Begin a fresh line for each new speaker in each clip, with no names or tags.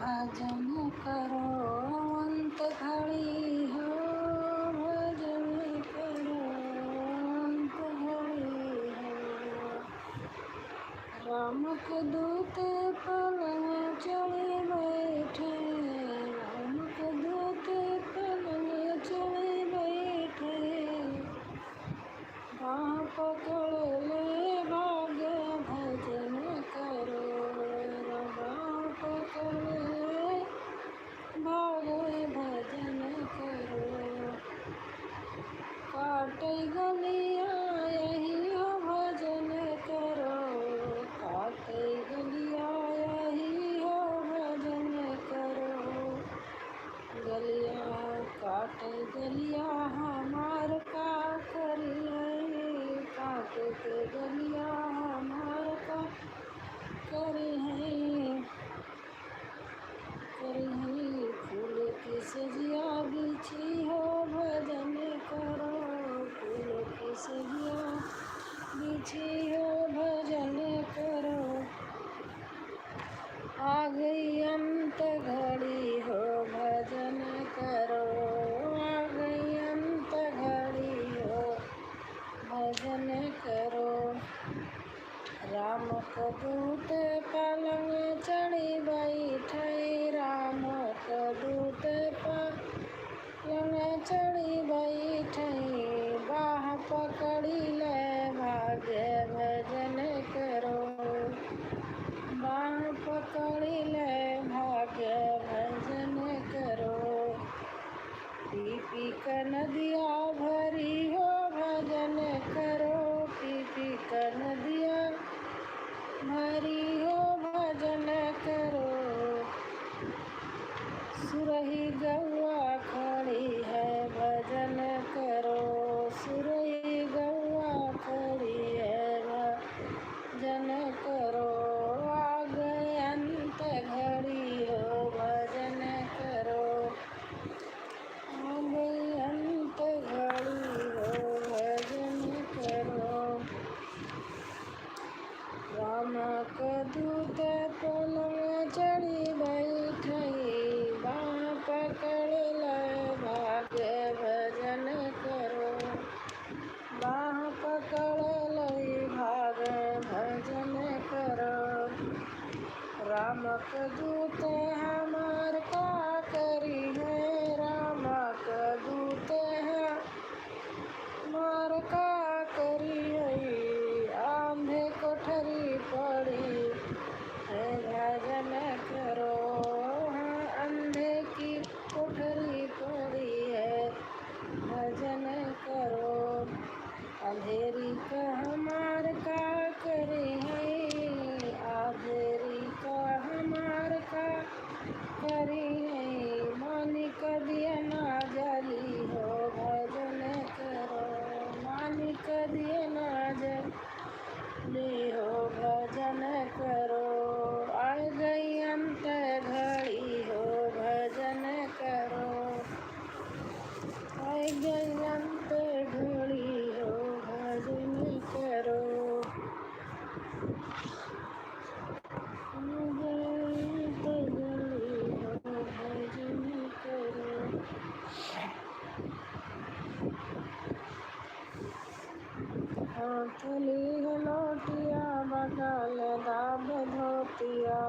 भजन करो अंत घड़ी हो, भजन करो अंत घड़ी हो। राम के दूत पलंग चढ़े बैठे, राम के दूत पलंग चढ़े बैठे। बाँह पकड़ ले भाग्य भजन करो, बाँह पकड़ ले भाग्य भजन करो। काटे गलिया यही हो भजन करो, काटे गलिया यही हो भजन करो। गलिया काटे गलिया हमार का करिए, काटे के गलिया हमार का करिए। फूल की सजिया बिछी हो भजन करो, फूल की सजिया बिछी हो भजन करो। आ गई अंत घड़ी हो भजन करो, आ गई अंत घड़ी हो भजन करो। राम को दूत पलंग चढ़ी बैठे, राम को दूत पलंग चढ़ी बैठे। बाँह पकड़ी ले भाग्य भजन करो, बाँह पकड़ी ले भाग्य भजन करो। पी पी कर नदिया भरी हो भजन करो, पी पी कर नदिया भरी हो भजन करो। सुरही गौआ खड़ी है भजन करो, सुरही गौआ खड़ी है भजन करो। आ गए अंत घड़ी हो भजन करो, आ गई अंत घड़ी हो भजन करो। राम को दूत पलंग चढ़ी बैठे, बाँह पकड़ ले भाग्य भजन करो, बाँह पकड़ ले भाग्य भजन करो। राम को दूत हमार का करी है, राम को दूत है हमार का करी है। आंधे कोठरी पड़ी है भजन करो, हाँ अंधे की कोठरी पड़ी है भजन करो। अंधेरी का हमार का करे है, अंधेरी का हमार का करे है। मालिक दिया ना जली हो भजन करो, मालिक दिया ना जली हो भजन करो। आ गई अंत घड़ी हो भजन करो, आ गई अंत घड़ी हो भजन करो। आ गई अंत घड़ी हो भजन करो। हाथ ली लोटिया बगल दाब धोतिया,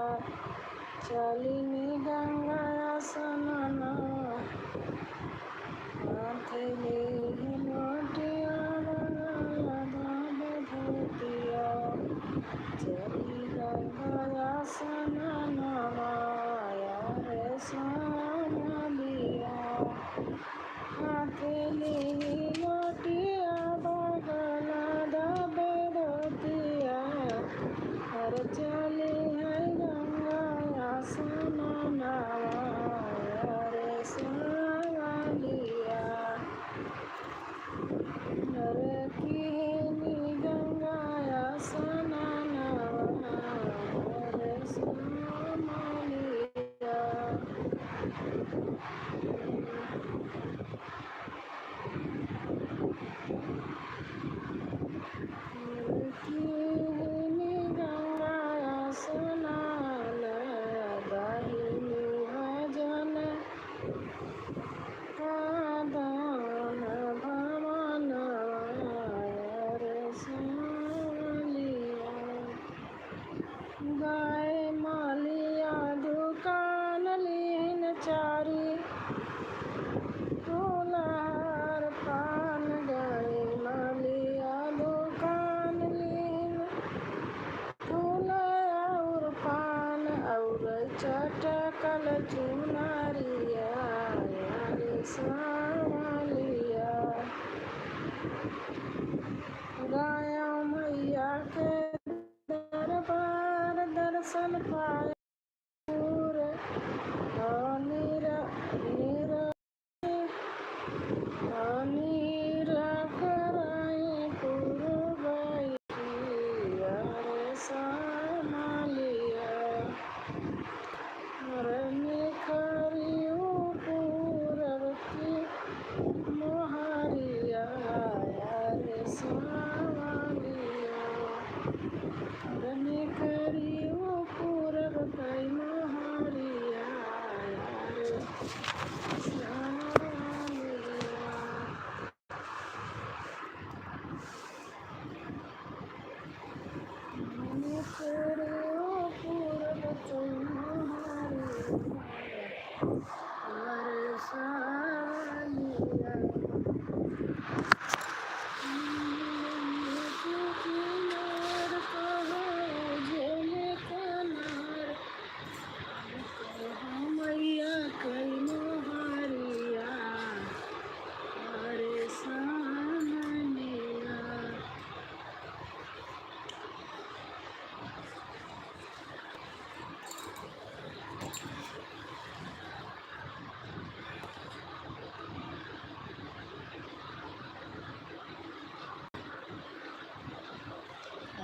चलिनी गंगा स्नान। हाथ ली लोटिया बगल दाब धोतिया, चली गंगा स्नान। माया रे स्वाम लिया, हाथ ली लोटिया बगल दाब धोतिया, हर चली है गंगा स्नान। माया रे स्वाम लिया। चुनरिया यारे सावलिया। गाया मैया के दरबार दर्शन पाए पूरे नीरा नीरा नीरा कराए पूरे यारे सावलिया। निखरियो पूरब की मोहरिया यारे सावलिया। निखरियो पूरब की मोहरिया यारे सावलिया। निखरियो पूरब की मोहरिया यारे सावलिया। किनार कहो झेले किनार कहो मैया कई मोहरिया यारे सावलिया।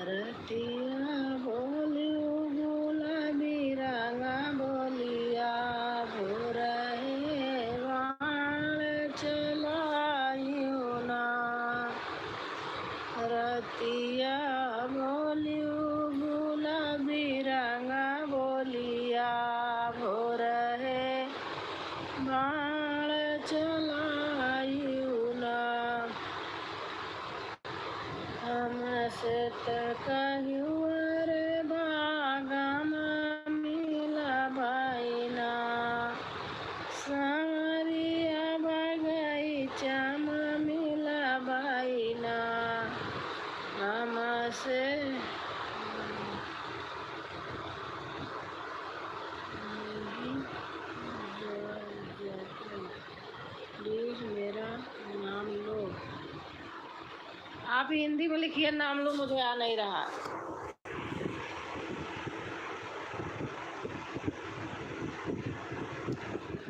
रतिया बोलियो गुलाबी रंगा बोलिया भोरहे वाण चलायो ना। रतिया बोलियो गुलाबी रंगा बोलिया भोरहे वाण चलायो ना। हमसे त कहियो रे बागम मिला भाईना सावरिया बगीचा में मिला भाईना। हमसे प्लीज मेरा नाम लो। आप हिंदी में लिखिए नाम लो, मुझे आ नहीं रहा।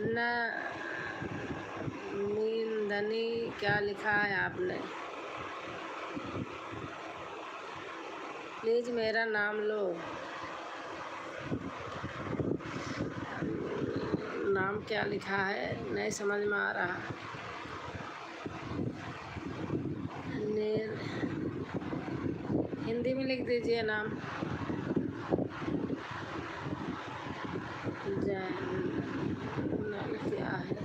न नींदनी क्या लिखा है आपने? प्लीज मेरा नाम लो। नाम क्या लिखा है नहीं समझ में आ रहा। हिंदी में लिख दीजिए नाम। नाम क्या है?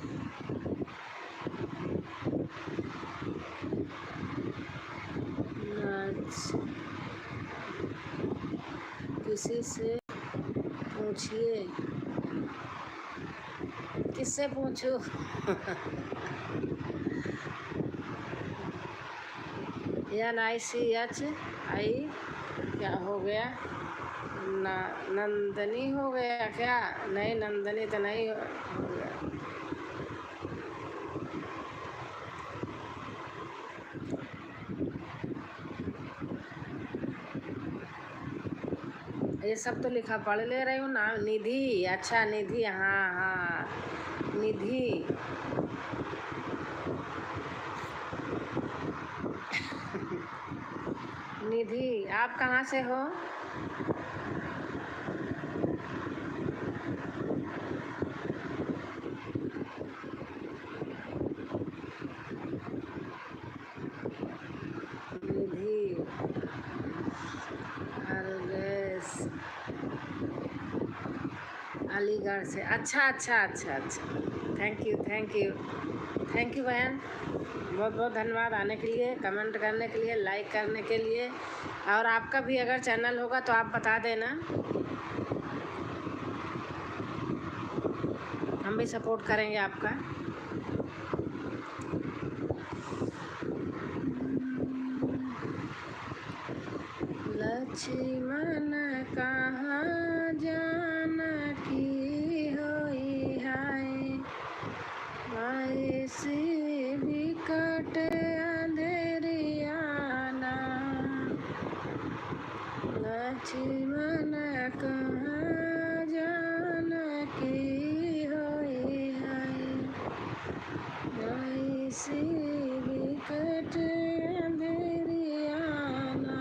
किसी से पूछिए। किससे पूछूं? NICHI क्या हो गया? नंदनी हो गया क्या? नहीं, नंदनी तो नहीं हो गया। ये सब तो लिखा पढ़ ले रही हूँ ना। निधि, अच्छा निधि, हाँ हाँ निधि। निधि, आप कहाँ से हो? निधि अलीगढ़ से। अच्छा अच्छा अच्छा अच्छा। Thank you thank you thank you बहन, बहुत बहुत धन्यवाद आने के लिए, कमेंट करने के लिए, लाइक करने के लिए। और आपका भी अगर चैनल होगा तो आप बता देना, हम भी सपोर्ट करेंगे आपका। लक्ष्मण कहाँ जानकी होई लक्ष्मण कहाँ जानकी होई है, ऐसी विकट अंधेरियाना।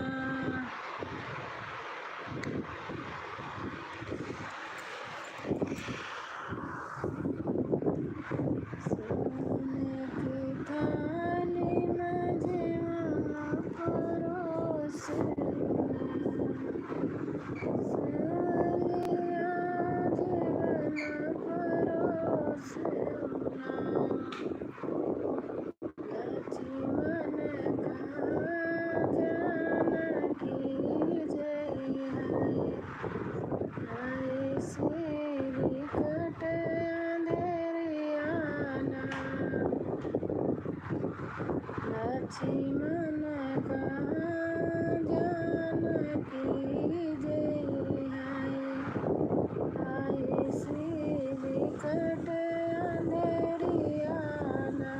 सोने की थाली में जीवन परोसना, सवलिया जीवन परोसना। लक्ष्मण कहाँ जानकी जई है, ऐसी विकट अंधेरियाना। लक्ष्मण कहाँ जानकी जई है, ऐसी विकट अंधेरियाना।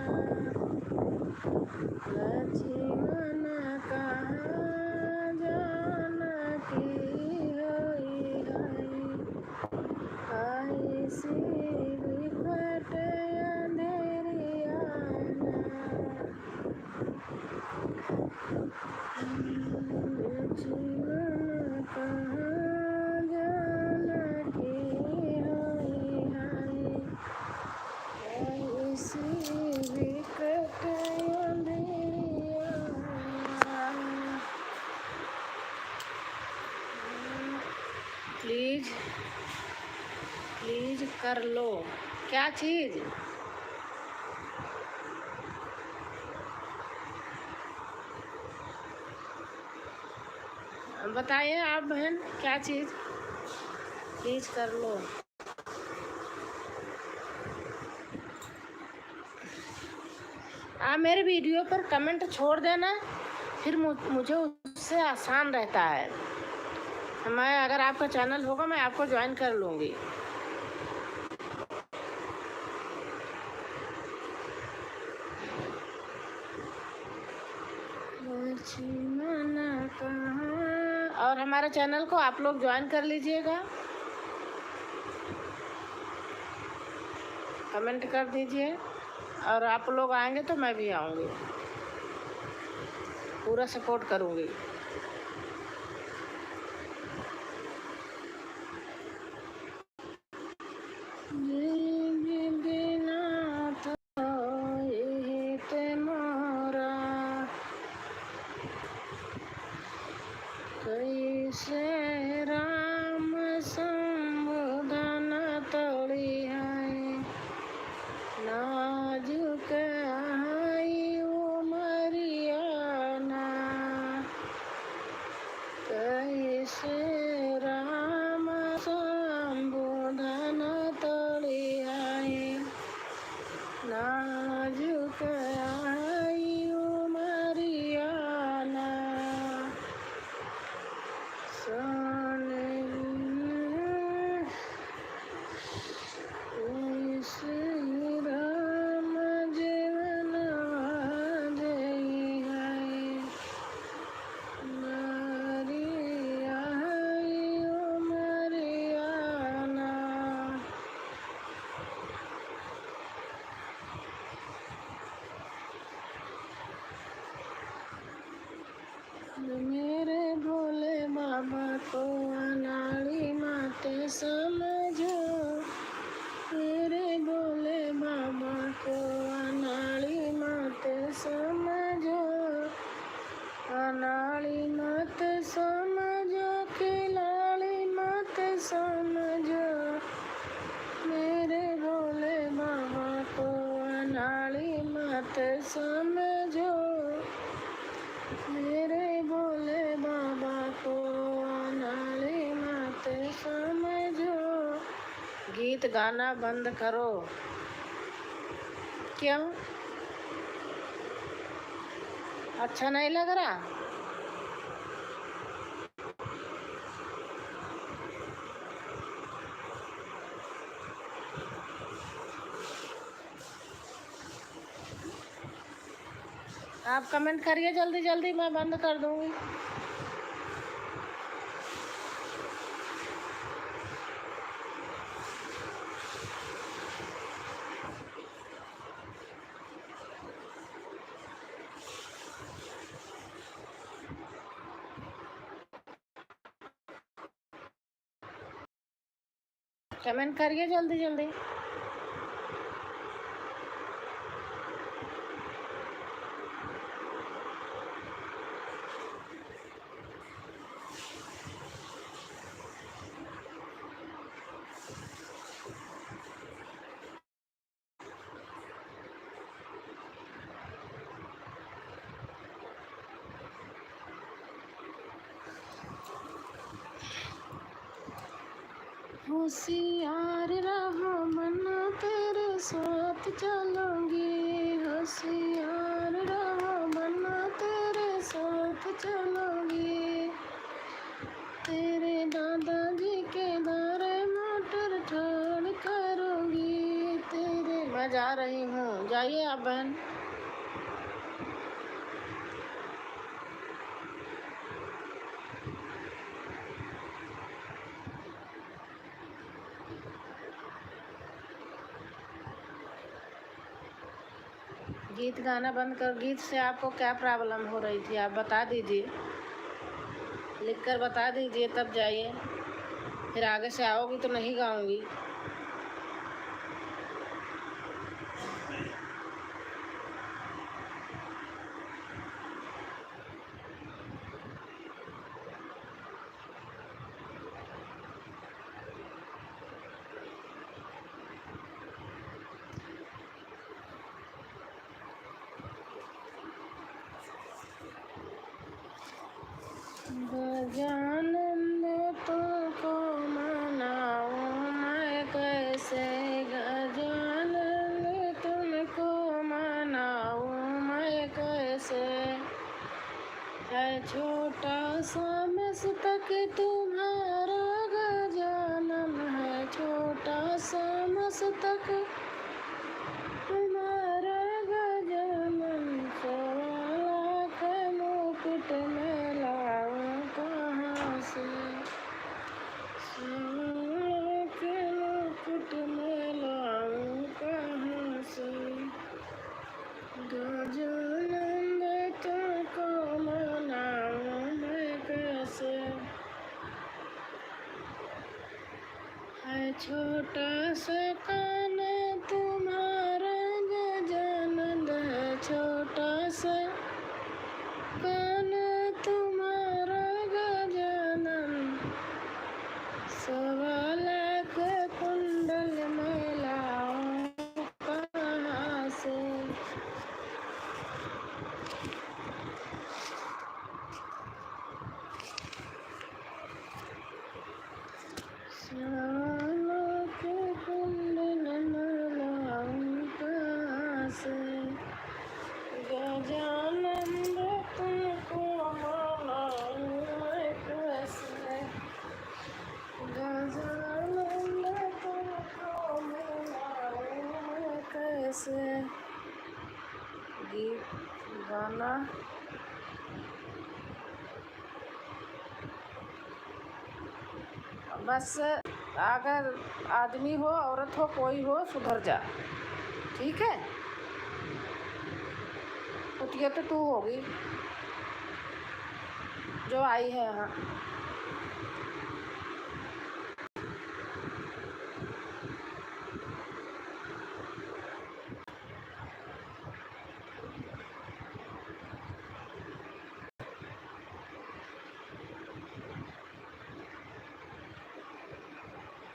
लक्ष्मण कहाँ जानकी होई है, ऐसी विकट अंधेरियाना। लक्ष्मण कहाँ जानकी होई है, ऐसी विकट अंधेरियाना। प्लीज प्लीज कर लो। क्या चीज़? बताइए आप बहन, क्या चीज़? प्लीज कर लो। आप मेरे वीडियो पर कमेंट छोड़ देना, फिर मुझे उससे आसान रहता है। मैं अगर आपका चैनल होगा मैं आपको ज्वाइन कर लूँगी। लक्ष्मण कहाँ, और हमारे चैनल को आप लोग ज्वाइन कर लीजिएगा, कमेंट कर दीजिए, और आप लोग आएंगे तो मैं भी आऊँगी, पूरा सपोर्ट करूँगी। कैसे राम संबोधन तोड़ी है, नाजुक आई उमरियाना। कैसे राम संबोधन तोड़ी है, नाजुक आई उमरियाना। राम जीवन जई है, नारिया उमरियाना। मेरे भोले बाबा को अनाड़ी माते समझो, मेरे भोले बाबा को अनाड़ी माते समझो, अनाड़ी मत समझो, खिलाड़ी मत समझो। मेरे भोले बाबा को अनाड़ी मत समझो, मेरे भोले बाबा को अनाड़ी मत समझो। गीत गाना बंद करो। क्यों? अच्छा नहीं लग रहा? आप कमेंट करिए जल्दी जल्दी, मैं बंद कर दूंगी। कमेंट करिए जल्दी जल्दी। होशियार रहो मना तेरे साथ चलूंगी, होशियार रहो मना तेरे साथ चलूंगी, तेरे दादाजी के दारे मोटर ठाड़ करूंगी तेरे। मैं जा रही हूँ, जाइए आप बहन। गीत गाना बंद कर। गीत से आपको क्या प्रॉब्लम हो रही थी आप बता दीजिए, लिख कर बता दीजिए तब जाइए, फिर आगे से आओगी तो नहीं गाऊंगी। गजानंद तुमको मनाऊं मैं कैसे, गजानंद तुमको मनाऊं मैं कैसे, है छोटा सा मस्तक तुम्हारा गजानन, है छोटा सा मस्तक तुम्हारा गजानन, सवाला का मुकुट में लाऊं कहाँ से, सवाला के मुकुट में लाऊं कहाँ से, गजानंद तुमको मनाऊं मैं कैसे, है छोटा सा कान तुम्हारा गजानंद, है छोटा सा कान तुम्हारा गजानन, सवा लाख कुंडल में लाऊं कहाँ से, सवा लाख कुंडल में लाऊं कहाँ से, गजानंद तुमको मनाऊं मैं कैसे, गजानंद तुमको मनाऊं मैं कैसे। गीत गाना बस, अगर आदमी हो औरत हो कोई हो सुधर जा, ठीक है। कुतिया तो तू होगी जो आई है यहाँ।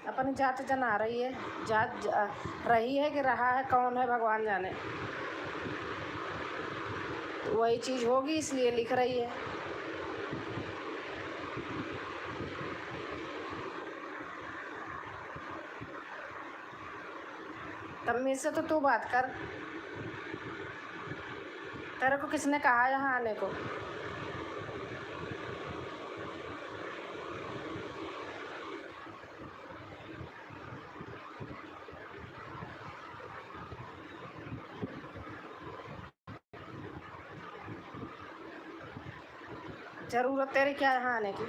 अपनी जात जना रही है, रही है कि रहा है कौन है भगवान जाने, वही चीज़ होगी इसलिए लिख रही है। तमीज़ से तो तू बात कर, तेरे को किसने कहा यहाँ आने को। ज़रूरत तेरी क्या यहाँ आने की।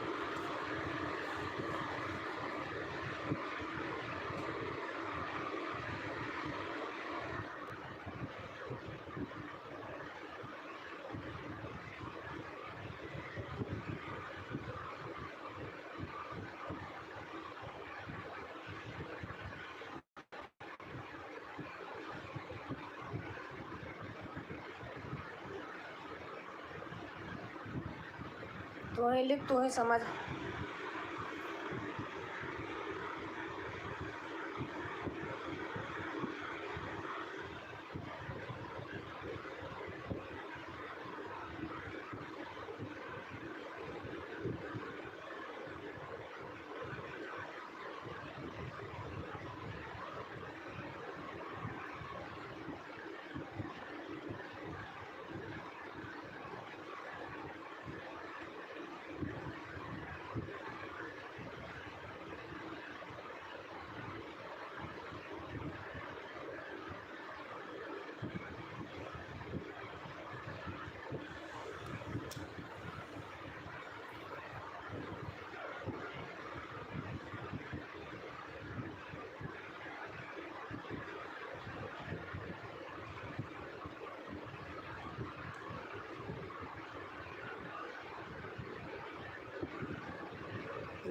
तू ही लिख, तू ही समझ।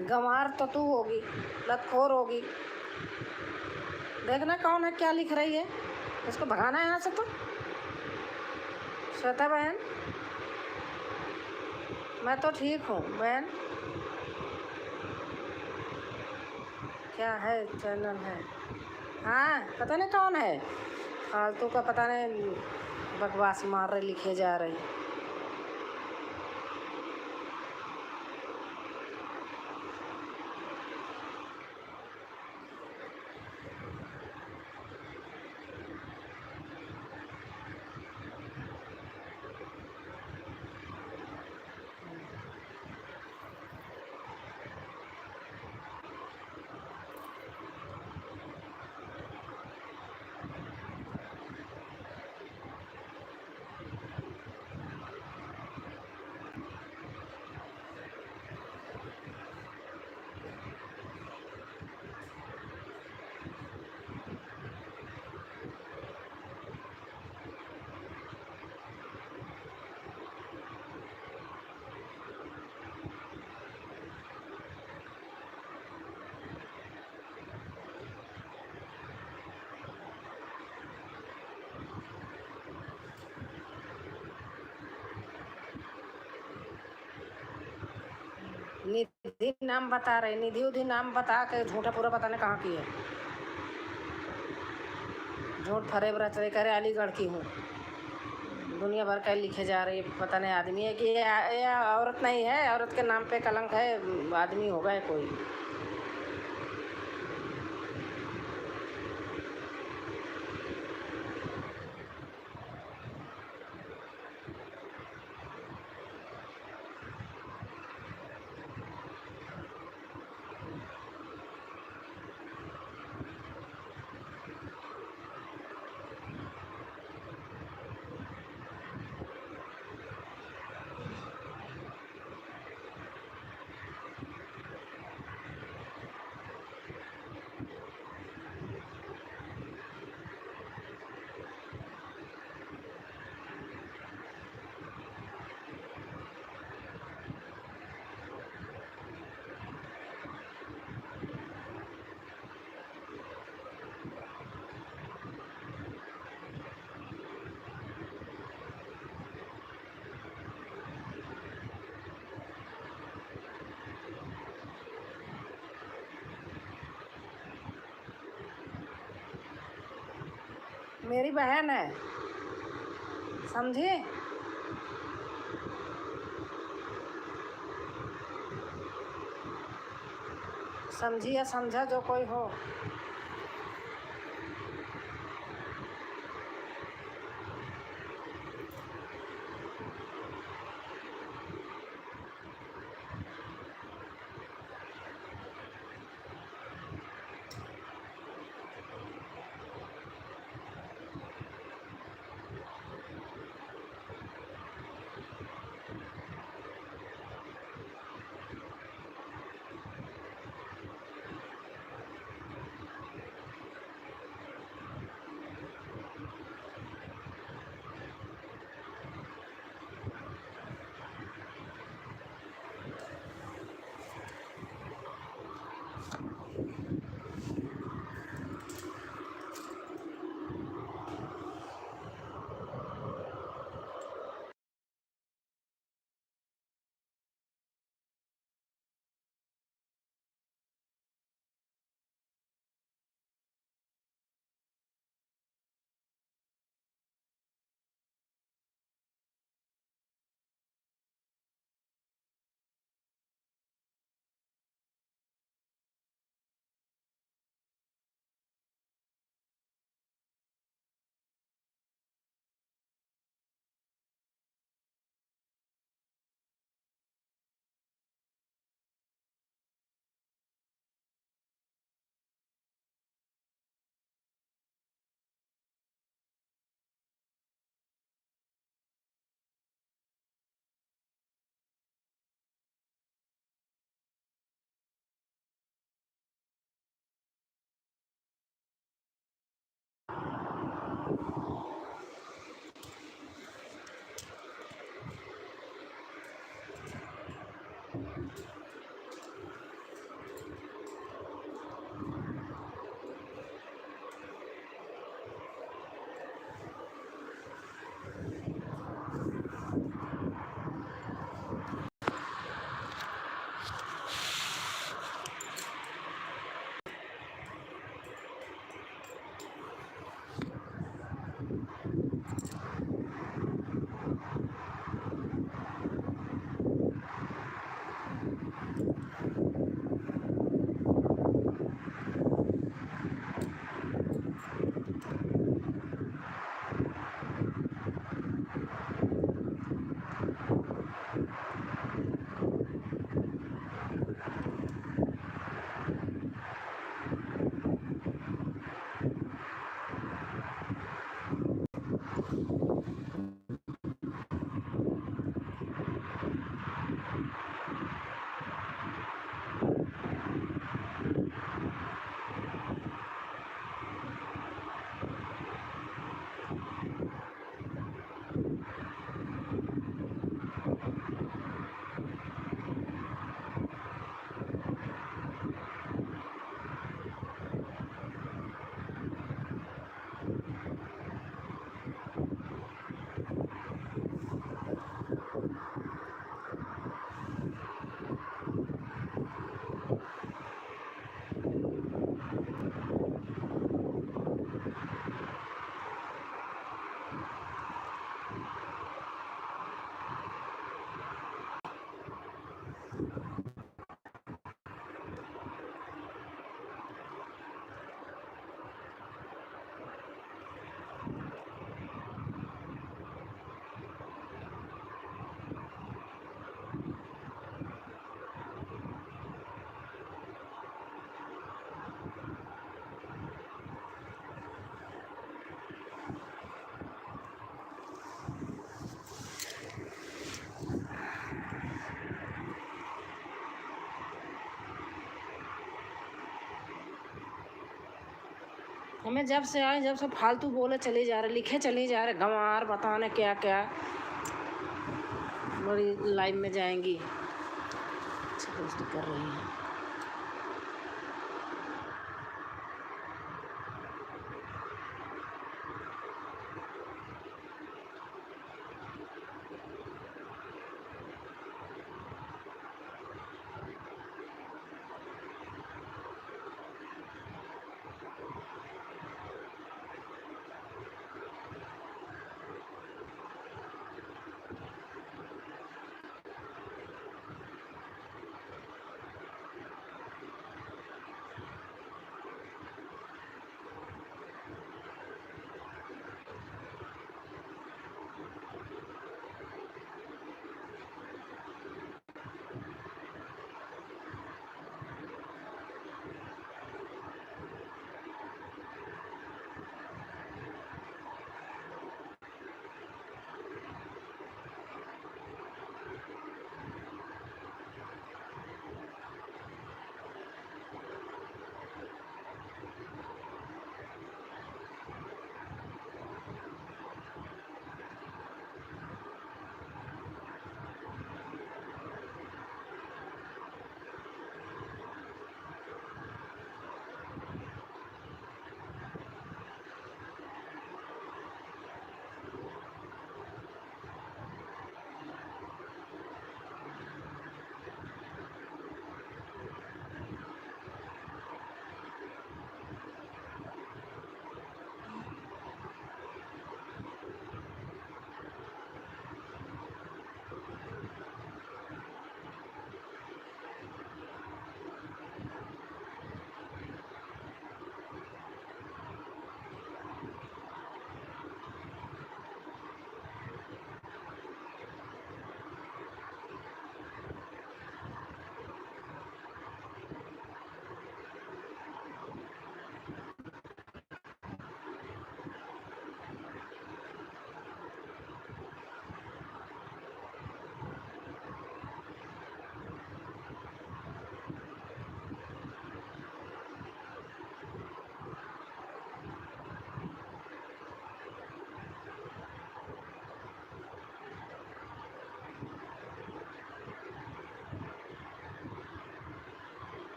गंवार तो तू होगी, लतखोर होगी। देखना कौन है, क्या लिख रही है, इसको भगाना है यहाँ से। तो श्वेता बहन, मैं तो ठीक हूँ बहन। क्या है, चैनल है? हाँ, पता नहीं कौन है, फालतू का पता नहीं बकवास मार रहे, लिखे जा रहे। निधि नाम बता रहे, निधि उधि नाम बता के झूठा पूरा पता नहीं कहाँ की है। झूठ फरेब रच करे अलीगढ़ की हूँ। दुनिया भर का लिखे जा रही है, पता नहीं आदमी है कि ये औरत नहीं है, औरत के नाम पे कलंक है, आदमी होगा है कोई। मेरी बहन है, समझी? समझी या समझा जो कोई हो। हमें जब से आए जब से फालतू बोले चले जा रहे, लिखे चले जा रहे, गंवार बताने क्या क्या बड़ी लाइव में जाएंगी, अच्छा दोस्त कर रही हैं।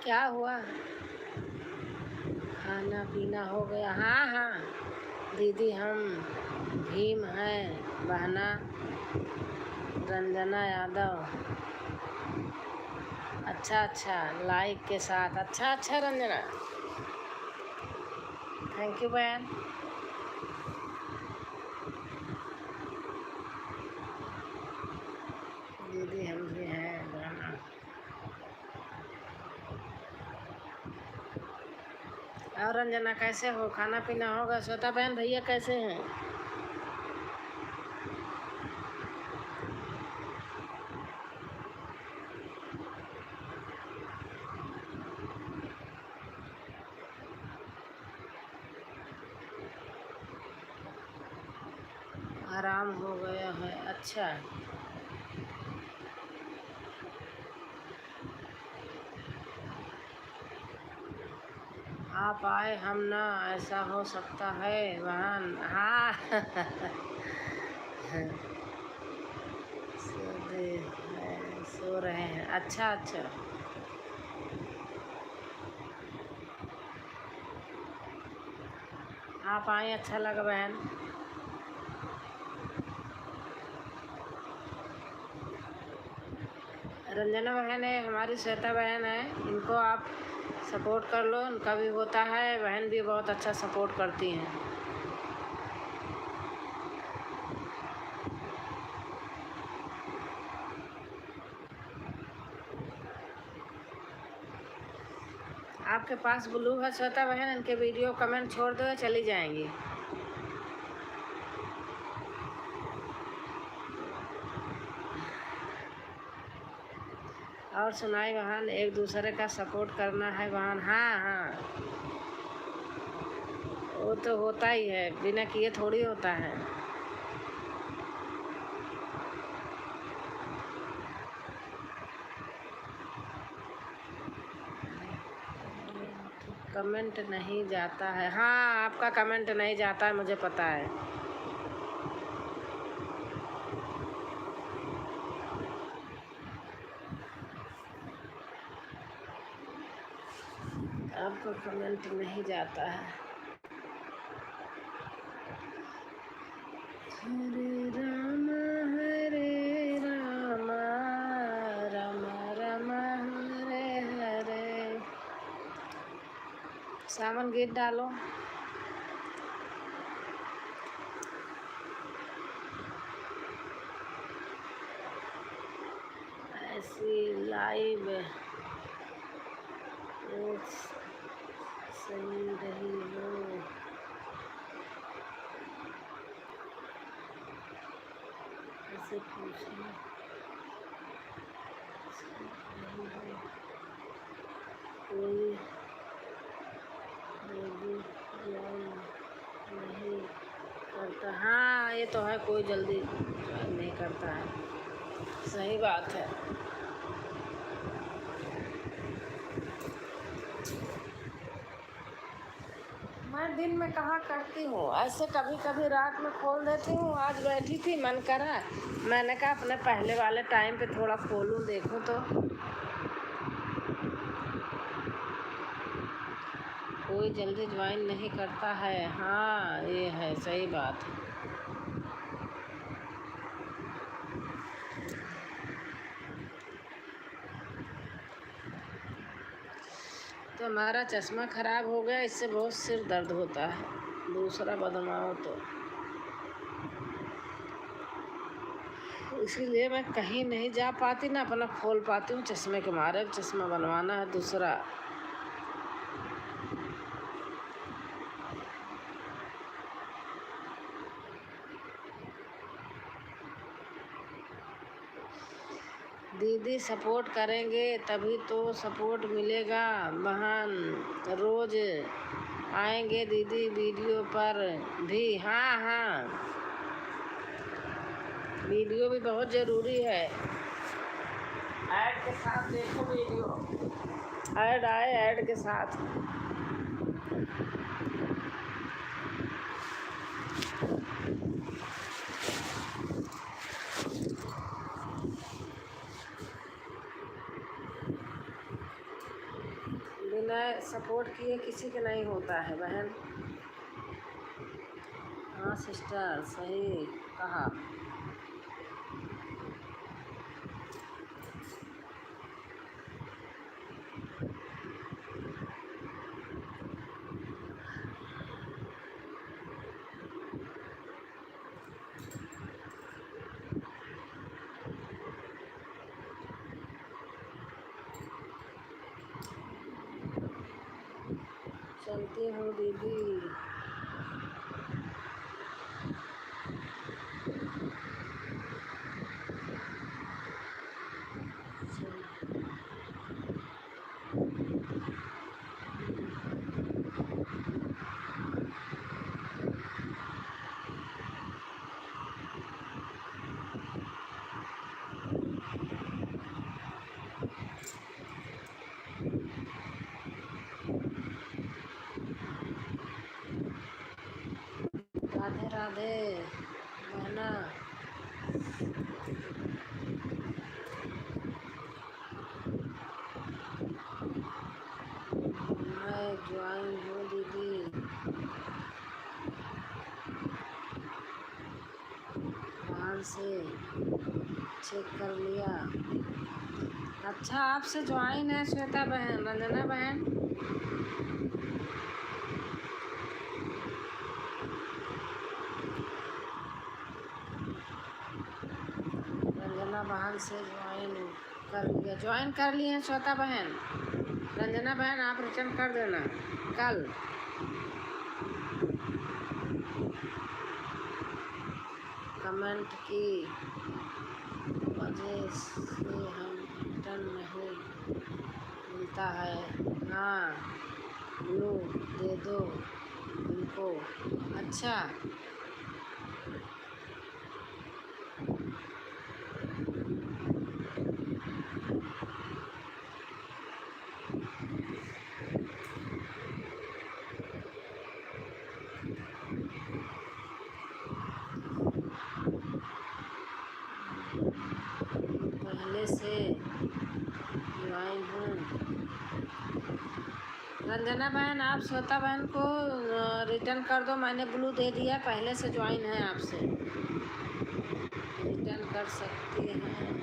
क्या हुआ? खाना पीना हो गया? हाँ हाँ दीदी, हम भीम हैं, बहना रंजना यादव। अच्छा अच्छा, लाइक के साथ। अच्छा अच्छा रंजना, थैंक यू बहन। दीदी हम भी हैं, बहना। और रंजना कैसे हो? खाना पीना होगा? श्वेता बहन भैया कैसे हैं? आराम हो गया है? अच्छा। आप आए हम ना, ऐसा हो सकता है बहन? हाँ सो रहे हैं? अच्छा अच्छा। आप आए, अच्छा लगा बहन। रंजना बहन है, हमारी श्वेता बहन है, इनको आप सपोर्ट कर लो, उनका भी होता है। बहन भी बहुत अच्छा सपोर्ट करती हैं। आपके पास ब्लू है श्वेता बहन? इनके वीडियो कमेंट छोड़ दो, चली जाएंगी। और सुनाई बहन, एक दूसरे का सपोर्ट करना है बहन। हाँ हाँ, वो तो होता ही है, बिना किए थोड़ी होता है। कमेंट नहीं जाता है? हाँ, आपका कमेंट नहीं जाता है, मुझे पता है। आपका कमेंट नहीं जाता है। हरे राम राम राम हरे हरे। सावन गीत डालो। ऐसी लाइव सही रही हो, ऐसे पूछना कोई ज्वाइन नहीं करता। हाँ ये तो है, कोई जल्दी ज्वाइन नहीं करता है, सही बात है। मैं दिन में कहाँ करती हूँ, ऐसे कभी कभी रात में खोल देती हूँ। आज बैठी थी, मन करा, मैंने कहा अपने पहले वाले टाइम पे थोड़ा खोलूँ, देखूँ तो कोई जल्दी ज्वाइन नहीं करता है। हाँ ये है, सही बात है। तो हमारा चश्मा ख़राब हो गया, इससे बहुत सिर दर्द होता है, दूसरा बदमाओ तो इसीलिए मैं कहीं नहीं जा पाती ना अपना खोल पाती हूँ चश्मे के मारे। चश्मा बनवाना है दूसरा। दीदी सपोर्ट करेंगे तभी तो सपोर्ट मिलेगा बहन, रोज़ आएंगे दीदी वीडियो पर भी। हाँ हाँ, वीडियो भी बहुत ज़रूरी है। ऐड के साथ देखो वीडियो, ऐड आए ऐड के साथ। सपोर्ट किए किसी के नहीं होता है बहन। हाँ सिस्टर, सही कहा। चलती हूँ दीदी। राधे राधे बहना। मैं ज्वाइन हूँ दीदी। बाहर से चेक कर लिया। अच्छा, आपसे ज्वाइन है श्वेता बहन, रंजना बहन। रंजना बहन से ज्वाइन कर लिए हैं श्वेता बहन। रंजना बहन आप रिटर्न कर देना कल। कमेंट की वजह से हम रिटर्न नहीं मिलता है। हाँ, ब्लू दे दो इनको। अच्छा, पहले से ज्वाइन हूँ। रंजना बहन आप श्वेता बहन को रिटर्न कर दो, मैंने ब्लू दे दिया, पहले से ज्वाइन है आपसे, रिटर्न कर सकती हैं।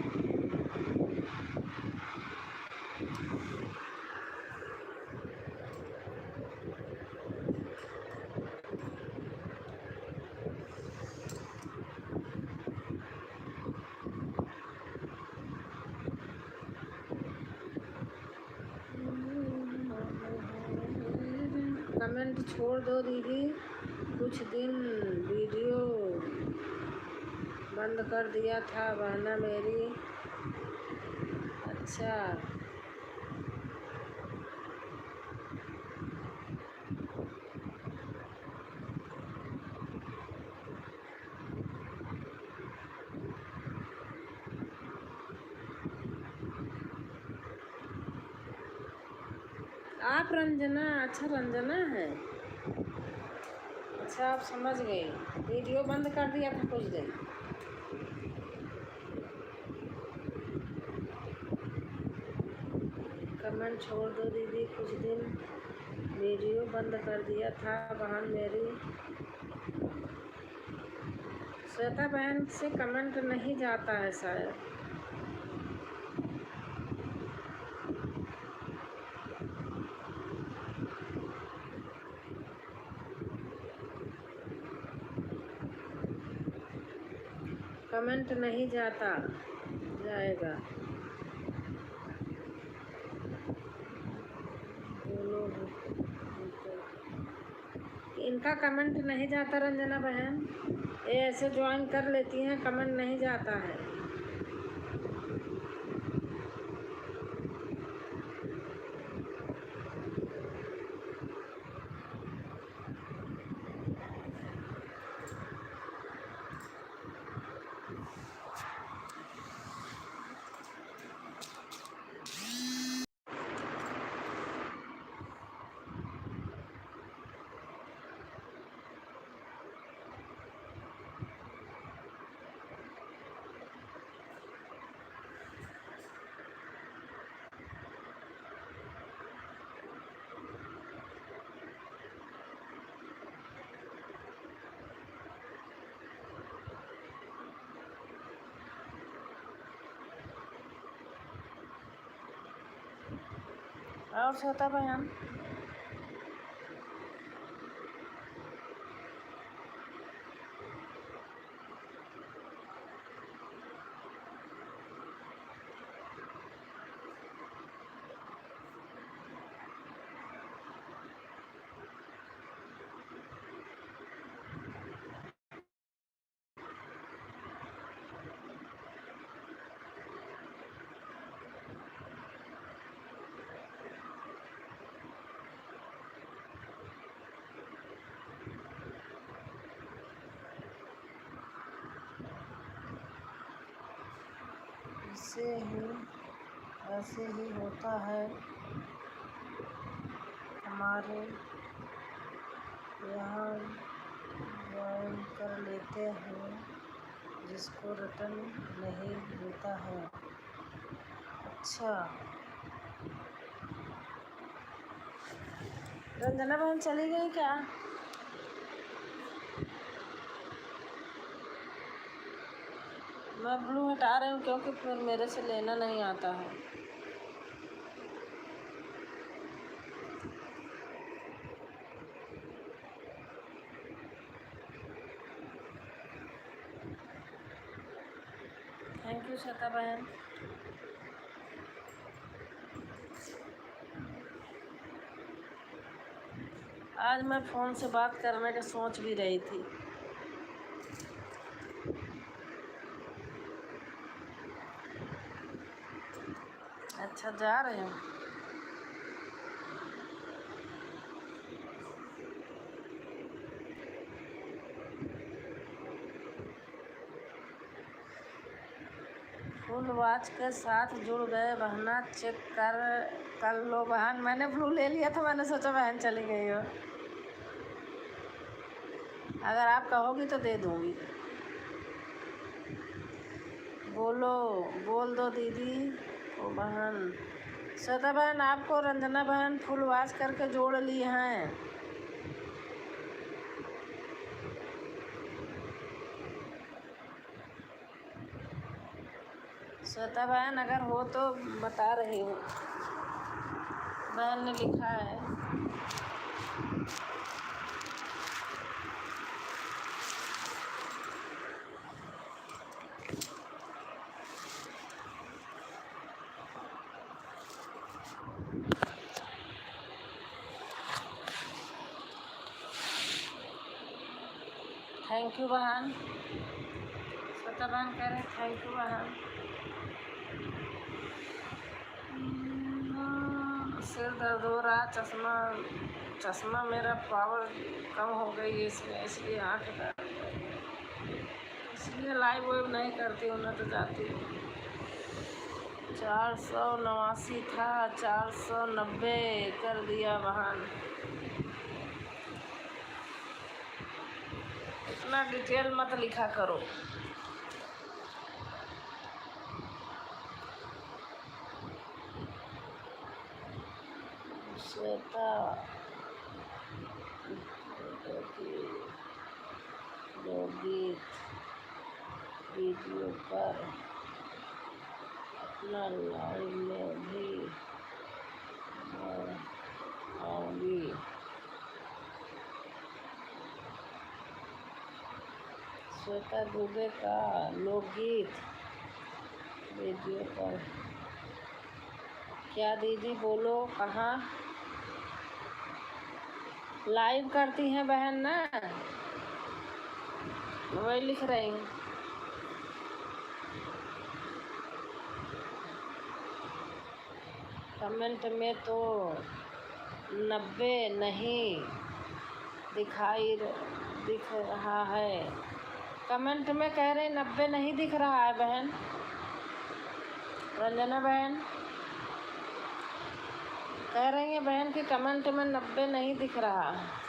कमेंट छोड़ दो दीदी, कुछ दिन वीडियो बंद कर दिया था बहना मेरी। अच्छा, आप रंजना, अच्छा रंजना है। अच्छा, आप समझ गए, वीडियो बंद कर दिया था कुछ दिन। कमेंट छोड़ दो दीदी, कुछ दिन वीडियो बंद कर दिया था बहन मेरी। श्वेता बहन से कमेंट नहीं जाता है शायद। कमेंट नहीं जाएगा। इनका कमेंट नहीं जाता रंजना बहन, ये ऐसे ज्वाइन कर लेती हैं, कमेंट नहीं जाता है। और श्वेता बहन, ऐसे ही होता है। हमारे यहाँ ज्वाइन कर लेते हैं, जिसको रिटर्न नहीं मिलता है। अच्छा, रंजना बहन चली गई क्या? मैं ब्लू हटा रही हूँ क्योंकि फिर मेरे से लेना नहीं आता है। थैंक यू श्वेता बहन। आज मैं फ़ोन से बात करने का सोच भी रही थी। अच्छा, जा रहे हैं। फुल वॉच के साथ जुड़ गए बहना, चेक कर लो बहन। मैंने ब्लू ले लिया था, मैंने सोचा बहन चली गई हो। अगर आप कहोगी तो दे दूँगी। बोल दो दीदी ओ बहन। श्वेता बहन, आपको रंजना बहन फुल वॉच करके जोड़ ली हैं। श्वेता बहन अगर हो तो बता रही हूँ, बहन ने लिखा है। थैंक यू बहन। श्वेता बहन कह रहे थैंक यू बहन। सिर दर्द हो रहा, चश्मा मेरा पावर कम हो गई है, इसलिए आँख दर्द, इसलिए लाइव वेब नहीं करती हूँ, न तो जाती हूँ। 489 था, 490 कर दिया बहन। इतना डिटेल मत लिखा करो। श्वेता गीत वीडियो पर अपना लाइव में भी आऊँगी। श्वेता दुबे का लोकगीत वीडियो पर। क्या दीदी बोलो, कहाँ लाइव करती हैं बहन ना? वही लिख रही हूँ। कमेंट में तो 90 नहीं दिख रहा है। कमेंट में कह रहे 90 नहीं दिख रहा है बहन। रंजना बहन कह रही है बहन कि कमेंट में 90 नहीं दिख रहा है।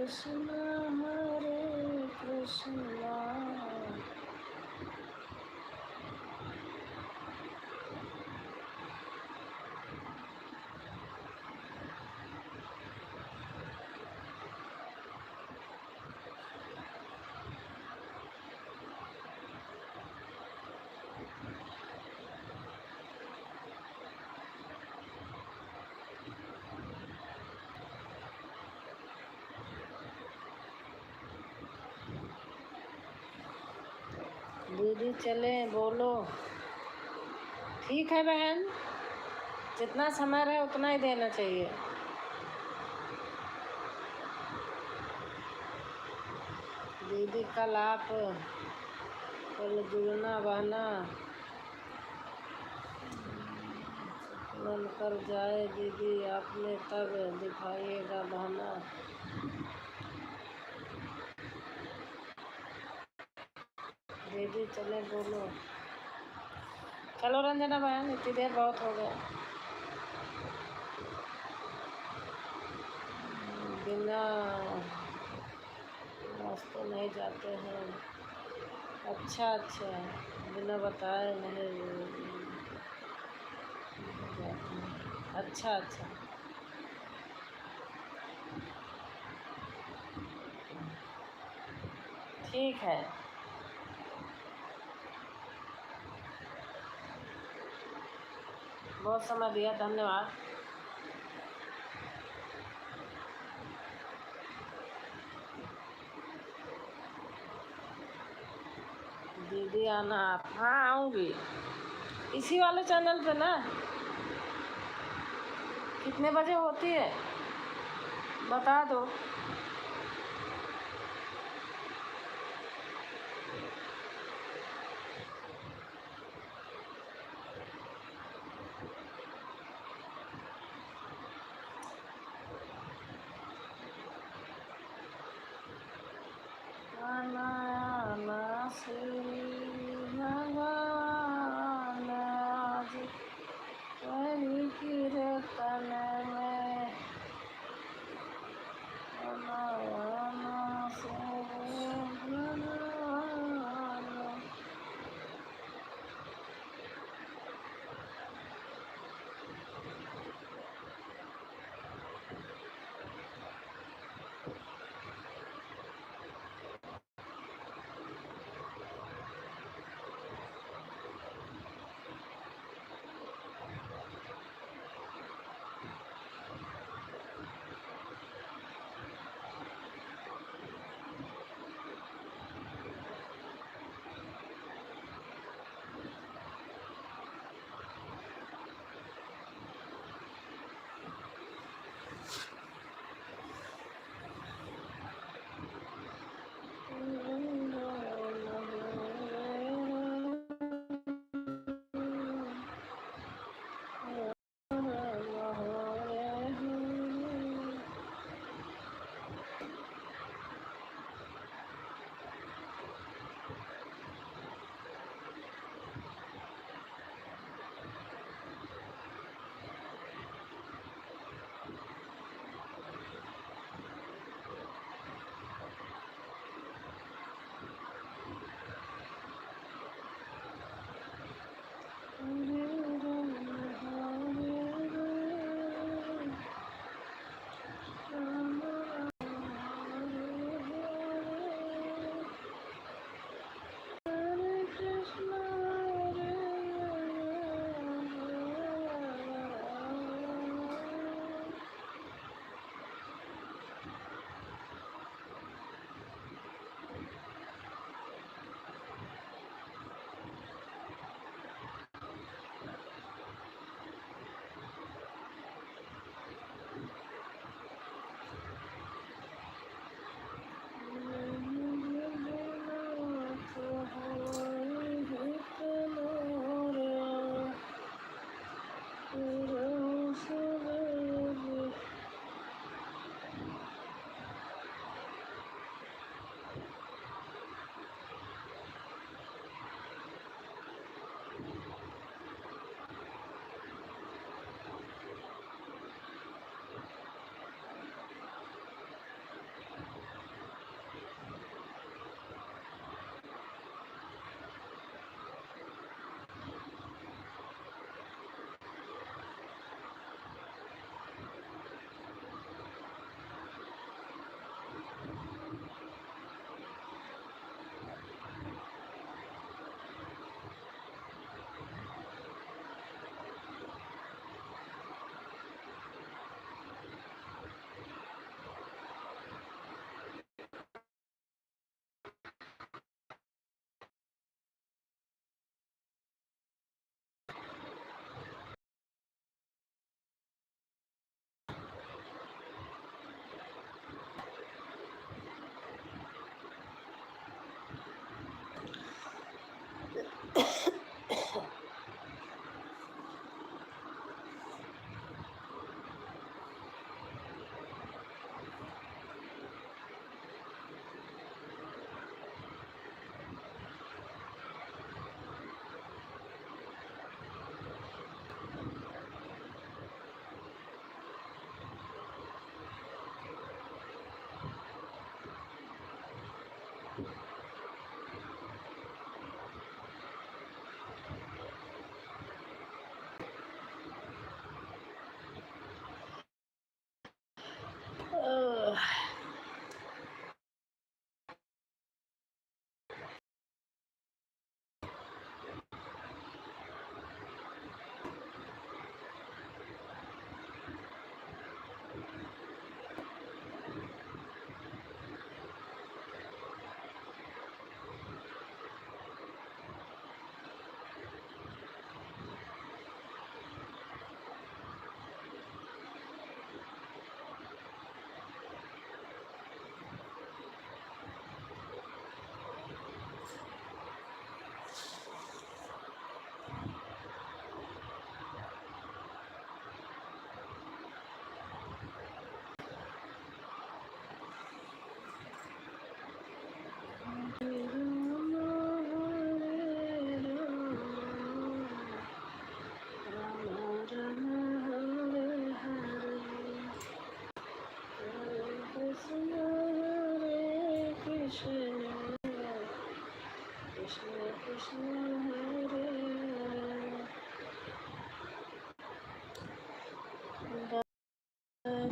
कृष्ण हरे कृष्ण। दीदी चले बोलो। ठीक है बहन, जितना समय रहे उतना ही देना चाहिए। दीदी कल जुड़ना बहना मन कर जाए दीदी आपने तब दिखाइएगा बहना। दीदी चले बोलो। चलो रंजना बहन, इतनी देर बहुत हो गया। बिना रास्ते नहीं जाते हैं। अच्छा अच्छा, बिना बताए नहीं जाते हैं। अच्छा अच्छा, ठीक है। बहुत समय दिया, धन्यवाद। दीदी आना आप? हाँ आऊँगी, इसी वाले चैनल पे ना। कितने बजे होती है बता दो। आना आना श्री भगवान आज हरि कीर्तन में Krishna Krishna Hare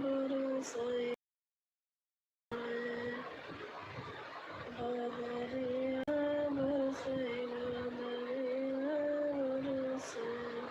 Guru Sai Hare Guru Sai Guru Sai